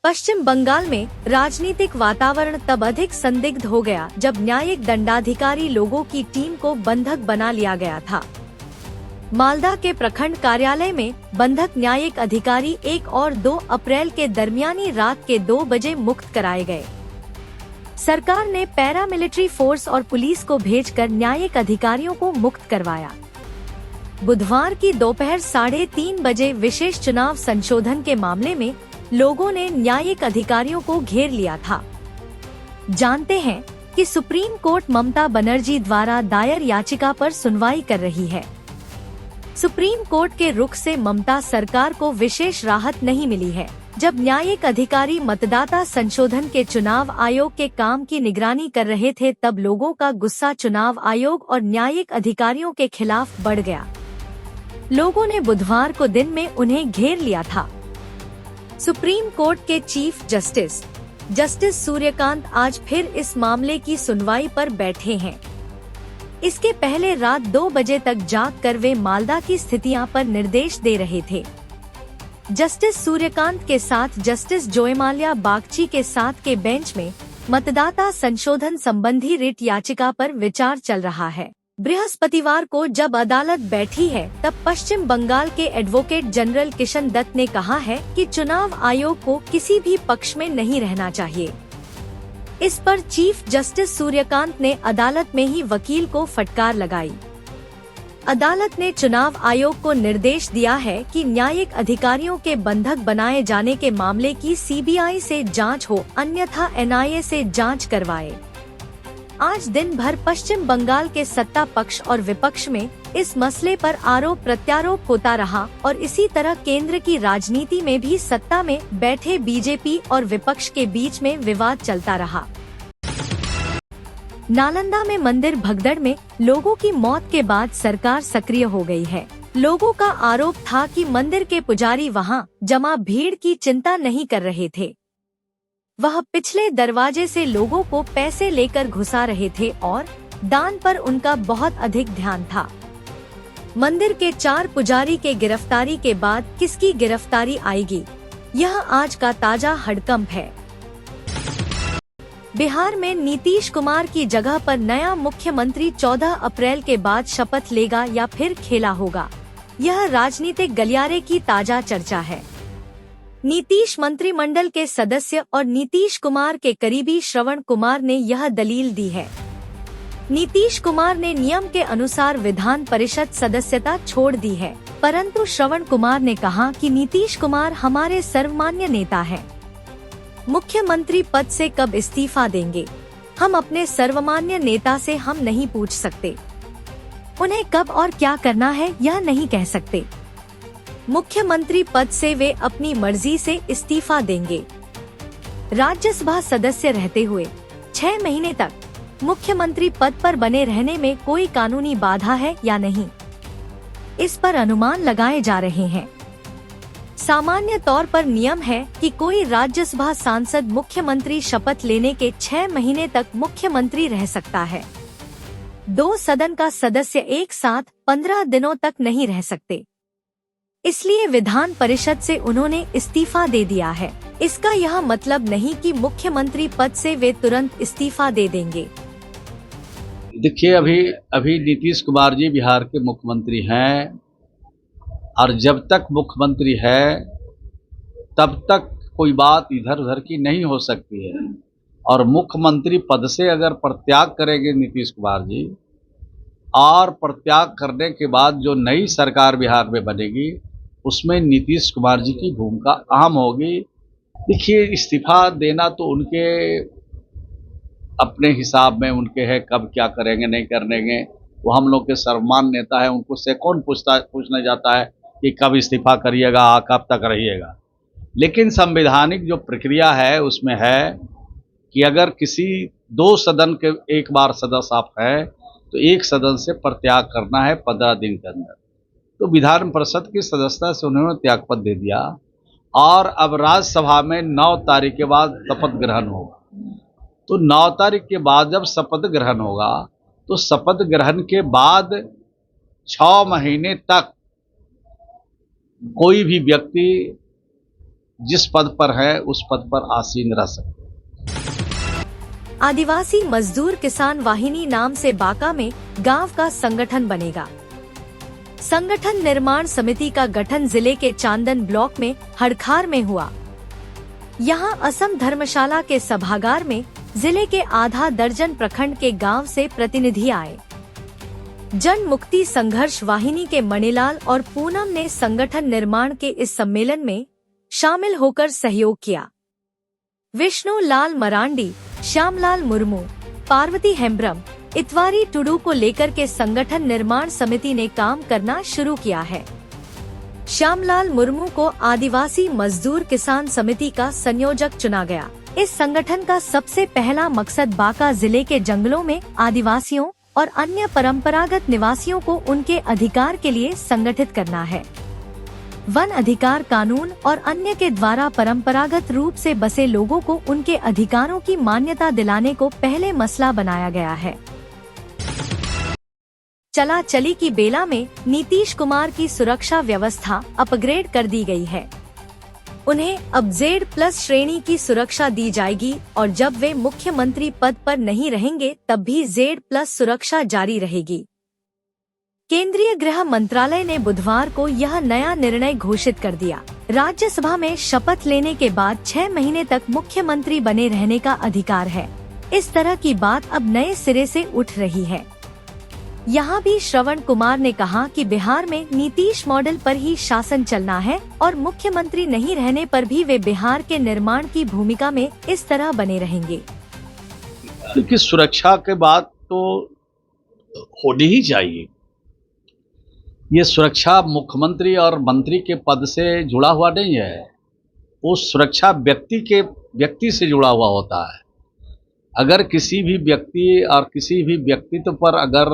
पश्चिम बंगाल में राजनीतिक वातावरण तब अधिक संदिग्ध हो गया जब न्यायिक दंडाधिकारी लोगों की टीम को बंधक बना लिया गया था। मालदा के प्रखंड कार्यालय में बंधक न्यायिक अधिकारी 1 और 2 अप्रैल के दरमियानी रात के 2 बजे मुक्त कराए गए। सरकार ने पैरामिलिट्री फोर्स और पुलिस को भेजकर न्यायिक अधिकारियों को मुक्त करवाया। बुधवार की दोपहर 3:30 बजे विशेष चुनाव संशोधन के मामले में लोगों ने न्यायिक अधिकारियों को घेर लिया था। जानते हैं कि सुप्रीम कोर्ट ममता बनर्जी द्वारा दायर याचिका पर सुनवाई कर रही है। सुप्रीम कोर्ट के रुख से ममता सरकार को विशेष राहत नहीं मिली है। जब न्यायिक अधिकारी मतदाता संशोधन के चुनाव आयोग के काम की निगरानी कर रहे थे, तब लोगों का गुस्सा चुनाव आयोग और न्यायिक अधिकारियों के खिलाफ बढ़ गया। लोगों ने बुधवार को दिन में उन्हें घेर लिया था। सुप्रीम कोर्ट के चीफ जस्टिस सूर्यकांत आज फिर इस मामले की सुनवाई पर बैठे हैं। इसके पहले रात 2 बजे तक जाग कर वे मालदा की स्थितियां पर निर्देश दे रहे थे। जस्टिस सूर्यकांत के साथ जस्टिस जोयमाल्या बागची के साथ के बेंच में मतदाता संशोधन संबंधी रिट याचिका पर विचार चल रहा है। बृहस्पतिवार को जब अदालत बैठी है, तब पश्चिम बंगाल के एडवोकेट जनरल किशन दत्त ने कहा है कि चुनाव आयोग को किसी भी पक्ष में नहीं रहना चाहिए। इस पर चीफ जस्टिस सूर्यकांत ने अदालत में ही वकील को फटकार लगाई। अदालत ने चुनाव आयोग को निर्देश दिया है कि न्यायिक अधिकारियों के बंधक बनाए जाने के मामले की सीबीआई से जांच हो, अन्यथा एनआईए से जांच करवाए। आज दिन भर पश्चिम बंगाल के सत्ता पक्ष और विपक्ष में इस मसले पर आरोप प्रत्यारोप होता रहा और इसी तरह केंद्र की राजनीति में भी सत्ता में बैठे बीजेपी और विपक्ष के बीच में विवाद चलता रहा। नालंदा में मंदिर भगदड़ में लोगों की मौत के बाद सरकार सक्रिय हो गई है। लोगों का आरोप था कि मंदिर के पुजारी वहां जमा भीड़ की चिंता नहीं कर रहे थे। वह पिछले दरवाजे से लोगों को पैसे लेकर घुसा रहे थे और दान पर उनका बहुत अधिक ध्यान था। मंदिर के 4 पुजारी के गिरफ्तारी के बाद किसकी गिरफ्तारी आएगी, यह आज का ताजा हड़कंप है। बिहार में नीतीश कुमार की जगह पर नया मुख्यमंत्री 14 अप्रैल के बाद शपथ लेगा या फिर खेला होगा, यह राजनीतिक गलियारे की ताजा चर्चा है। नीतीश मंत्रिमंडल के सदस्य और नीतीश कुमार के करीबी श्रवण कुमार ने यह दलील दी है। नीतीश कुमार ने नियम के अनुसार विधान परिषद सदस्यता छोड़ दी है, परंतु श्रवण कुमार ने कहा कि नीतीश कुमार हमारे सर्वमान्य नेता हैं। मुख्यमंत्री पद से कब इस्तीफा देंगे, हम अपने सर्वमान्य नेता से हम नहीं पूछ सकते। उन्हें कब और क्या करना है यह नहीं कह सकते। मुख्यमंत्री पद से वे अपनी मर्जी से इस्तीफा देंगे। राज्यसभा सदस्य रहते हुए 6 महीने तक मुख्यमंत्री पद पर बने रहने में कोई कानूनी बाधा है या नहीं, इस पर अनुमान लगाए जा रहे हैं। सामान्य तौर पर नियम है कि कोई राज्यसभा सांसद मुख्यमंत्री शपथ लेने के 6 महीने तक मुख्यमंत्री रह सकता है। 2 सदन का सदस्य एक साथ 15 दिनों तक नहीं रह सकते, इसलिए विधान परिषद से उन्होंने इस्तीफा दे दिया है। इसका यह मतलब नहीं कि मुख्यमंत्री पद से वे तुरंत इस्तीफा दे देंगे। देखिए, अभी नीतीश कुमार जी बिहार के मुख्यमंत्री हैं और जब तक मुख्यमंत्री है तब तक कोई बात इधर उधर की नहीं हो सकती है। और मुख्यमंत्री पद से अगर प्रत्याग करेंगे नीतीश कुमार जी, और प्रत्याग करने के बाद जो नई सरकार बिहार में बनेगी उसमें नीतीश कुमार जी की भूमिका अहम होगी। देखिए, इस्तीफा देना तो उनके अपने हिसाब में उनके है, कब क्या करेंगे नहीं करेंगे, वो हम लोग के सर्वमान्य नेता है, उनको से कौन पूछने जाता है कि कब इस्तीफा करिएगा, कब तक रहिएगा। लेकिन संवैधानिक जो प्रक्रिया है उसमें है कि अगर किसी 2 सदन के एक बार सदस्य आप हैं तो एक सदन से प्रत्याग करना है 15 दिन के अंदर। तो विधान परिषद की सदस्यता से उन्होंने त्यागपत्र दे दिया और अब राज्यसभा में 9 तारीख के बाद शपथ ग्रहण होगा। तो 9 तारीख के बाद जब शपथ ग्रहण होगा तो शपथ ग्रहण के बाद 6 महीने तक कोई भी व्यक्ति जिस पद पर है उस पद पर आसीन रह सकते। आदिवासी मजदूर किसान वाहिनी नाम से बांका में गांव का संगठन बनेगा। संगठन निर्माण समिति का गठन जिले के चांदन ब्लॉक में हड़खार में हुआ। यहां असम धर्मशाला के सभागार में जिले के आधा दर्जन प्रखंड के गांव से प्रतिनिधि आए। जन मुक्ति संघर्ष वाहिनी के मणिलाल और पूनम ने संगठन निर्माण के इस सम्मेलन में शामिल होकर सहयोग किया। विष्णु लाल मरांडी, श्यामलाल मुर्मू, पार्वती हेम्ब्रम, इतवारी टुडू को लेकर के संगठन निर्माण समिति ने काम करना शुरू किया है। श्यामलाल मुर्मू को आदिवासी मजदूर किसान समिति का संयोजक चुना गया। इस संगठन का सबसे पहला मकसद बांका जिले के जंगलों में आदिवासियों और अन्य परंपरागत निवासियों को उनके अधिकार के लिए संगठित करना है। वन अधिकार कानून और अन्य के द्वारा परंपरागत रूप से बसे लोगों को उनके अधिकारों की मान्यता दिलाने को पहले मसला बनाया गया है। चला चली की बेला में नीतीश कुमार की सुरक्षा व्यवस्था अपग्रेड कर दी गई है। उन्हें अब Z+ श्रेणी की सुरक्षा दी जाएगी और जब वे मुख्यमंत्री पद पर नहीं रहेंगे तब भी Z+ सुरक्षा जारी रहेगी। केंद्रीय गृह मंत्रालय ने बुधवार को यह नया निर्णय घोषित कर दिया। राज्यसभा में शपथ लेने के बाद 6 महीने तक मुख्यमंत्री बने रहने का अधिकार है। इस तरह की बात अब नए सिरे से उठ रही है। यहाँ भी श्रवण कुमार ने कहा कि बिहार में नीतीश मॉडल पर ही शासन चलना है और मुख्यमंत्री नहीं रहने पर भी वे बिहार के निर्माण की भूमिका में इस तरह बने रहेंगे। क्योंकि सुरक्षा के बात तो होनी ही चाहिए। ये सुरक्षा मुख्यमंत्री और मंत्री के पद से जुड़ा हुआ नहीं है, वो सुरक्षा व्यक्ति से जुड़ा हुआ होता है। अगर किसी भी व्यक्ति और किसी भी व्यक्तित्व पर अगर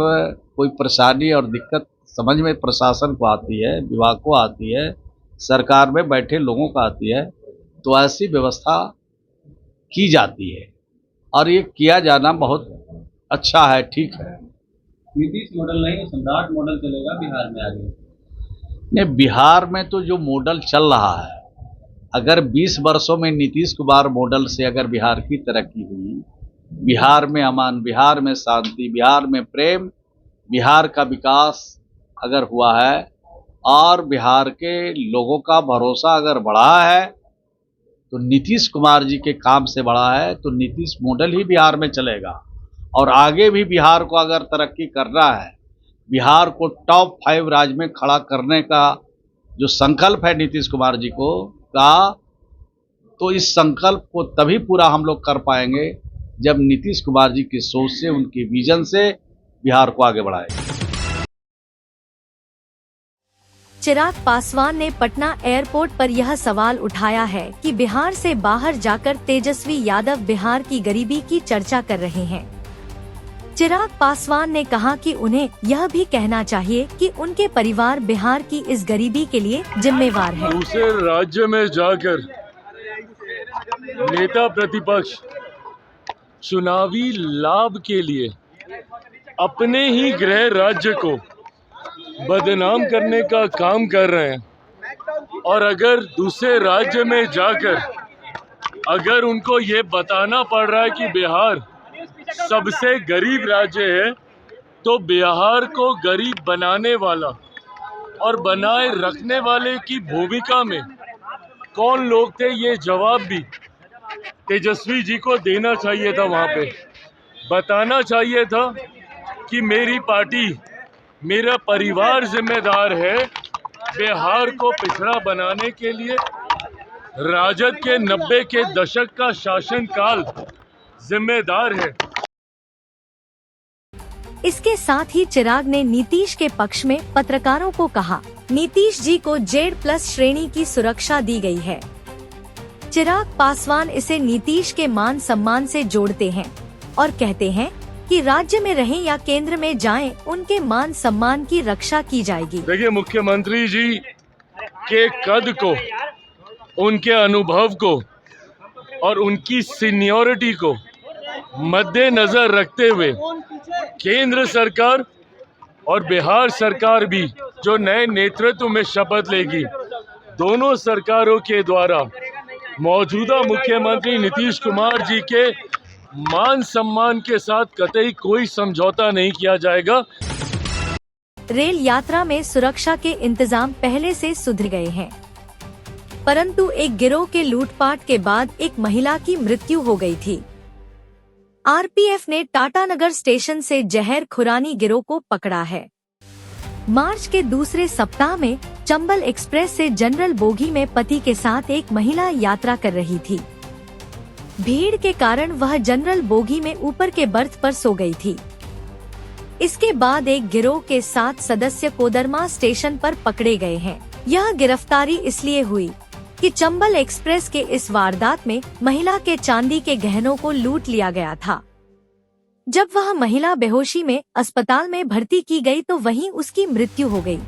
कोई परेशानी और दिक्कत समझ में प्रशासन को आती है, विभाग को आती है, सरकार में बैठे लोगों को आती है, तो ऐसी व्यवस्था की जाती है और ये किया जाना बहुत अच्छा है, ठीक है। नीतीश मॉडल नहीं, सम्राट मॉडल चलेगा बिहार में आगे। नहीं, बिहार में तो जो मॉडल चल रहा है, अगर 20 वर्षों में नीतीश कुमार मॉडल से अगर बिहार की तरक्की हुई, बिहार में अमन, बिहार में शांति, बिहार में प्रेम, बिहार का विकास अगर हुआ है और बिहार के लोगों का भरोसा अगर बढ़ा है तो नीतीश कुमार जी के काम से बढ़ा है, तो नीतीश मॉडल ही बिहार में चलेगा। और आगे भी बिहार को अगर तरक्की करना है, बिहार को टॉप 5 राज्य में खड़ा करने का जो संकल्प है नीतीश कुमार जी को का, तो इस संकल्प को तभी पूरा हम लोग कर पाएंगे जब नीतीश कुमार जी की सोच से, उनकी विजन से बिहार को आगे बढ़ाएंगे। चिराग पासवान ने पटना एयरपोर्ट पर यह सवाल उठाया है कि बिहार से बाहर जाकर तेजस्वी यादव बिहार की गरीबी की चर्चा कर रहे हैं। चिराग पासवान ने कहा कि उन्हें यह भी कहना चाहिए कि उनके परिवार बिहार की इस गरीबी के लिए जिम्मेवार है। दूसरे राज्य में जाकर नेता प्रतिपक्ष चुनावी लाभ के लिए अपने ही गृह राज्य को बदनाम करने का काम कर रहे हैं। और अगर दूसरे राज्य में जाकर अगर उनको ये बताना पड़ रहा है कि बिहार सबसे गरीब राज्य है, तो बिहार को गरीब बनाने वाला और बनाए रखने वाले की भूमिका में कौन लोग थे, ये जवाब भी तेजस्वी जी को देना चाहिए था। वहाँ पे बताना चाहिए था कि मेरी पार्टी, मेरा परिवार जिम्मेदार है बिहार को पिछड़ा बनाने के लिए। राजद के 90 के दशक का शासनकाल जिम्मेदार है। इसके साथ ही चिराग ने नीतीश के पक्ष में पत्रकारों को कहा, नीतीश जी को Z+ श्रेणी की सुरक्षा दी गई है। चिराग पासवान इसे नीतीश के मान सम्मान से जोड़ते हैं और कहते हैं कि राज्य में रहें या केंद्र में जाएं, उनके मान सम्मान की रक्षा की जाएगी। देखिए, मुख्यमंत्री जी के कद को, उनके अनुभव को और उनकी सीनियरिटी को मद्देनजर रखते हुए केंद्र सरकार और बिहार सरकार भी जो नए नेतृत्व में शपथ लेगी, दोनों सरकारों के द्वारा मौजूदा मुख्यमंत्री नीतीश कुमार जी के मान सम्मान के साथ कतई कोई समझौता नहीं किया जाएगा। रेल यात्रा में सुरक्षा के इंतजाम पहले से सुधर गए हैं, परंतु एक गिरोह के लूटपाट के बाद एक महिला की मृत्यु हो गई थी। आरपीएफ ने टाटानगर स्टेशन से जहर खुरानी गिरोह को पकड़ा है। मार्च के दूसरे सप्ताह में चंबल एक्सप्रेस से जनरल बोगी में पति के साथ एक महिला यात्रा कर रही थी। भीड़ के कारण वह जनरल बोगी में ऊपर के बर्थ पर सो गई थी। इसके बाद एक गिरोह के 7 सदस्य कोदरमा स्टेशन पर पकड़े गए हैं। यह गिरफ्तारी इसलिए हुई कि चंबल एक्सप्रेस के इस वारदात में महिला के चांदी के गहनों को लूट लिया गया था। जब वह महिला बेहोशी में अस्पताल में भर्ती की गई तो वहीं उसकी मृत्यु हो गई।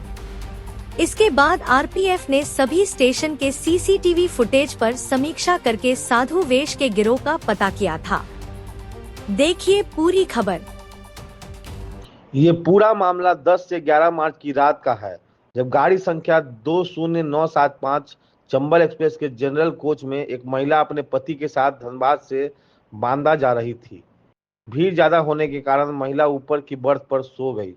इसके बाद आरपीएफ ने सभी स्टेशन के सीसीटीवी फुटेज पर समीक्षा करके साधु वेश के गिरोह का पता किया था। देखिए पूरी खबर। ये पूरा मामला 10 से 11 मार्च की रात का है, जब गाड़ी संख्या 20975 चंबल एक्सप्रेस के जनरल कोच में एक महिला अपने पति के साथ धनबाद से बांदा जा रही थी। भीड़ ज्यादा होने के कारण महिला ऊपर की बर्थ पर सो गई।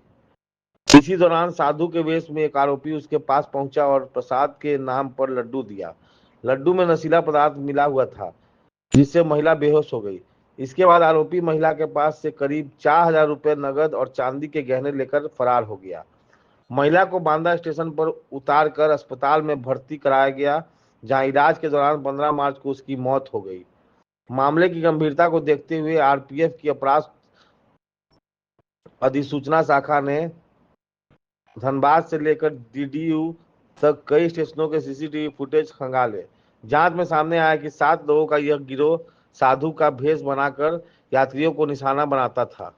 इसी दौरान साधु के वेश में एक आरोपी उसके पास पहुंचा और प्रसाद के नाम पर लड्डू दिया। लड्डू में नशीला पदार्थ मिला हुआ था, जिससे महिला बेहोश हो गई। इसके बाद आरोपी महिला के पास से करीब 4000 रुपए नगद और चांदी के गहने लेकर फरार हो गया। महिला को बांदा स्टेशन पर उतारकर अस्पताल में भर्ती कराया गया, जहां इलाज के दौरान 15 मार्च को उसकी मौत हो गई। मामले की गंभीरता को देखते हुए आरपीएफ की अपराध अधिसूचना शाखा ने धनबाद से लेकर डीडीयू तक कई स्टेशनों के सीसीटीवी फुटेज खंगाले। जांच में सामने आया कि 7 लोगों का यह गिरोह साधु का भेष बनाकर यात्रियों को निशाना बनाता था।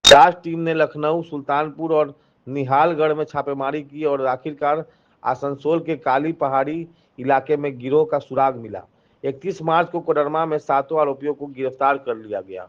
जांच टीम ने लखनऊ, सुल्तानपुर और निहालगढ़ में छापेमारी की और आखिरकार आसनसोल के काली पहाड़ी इलाके में गिरोह का सुराग मिला। 31 मार्च को कोडरमा में 7 आरोपियों को गिरफ्तार कर लिया गया।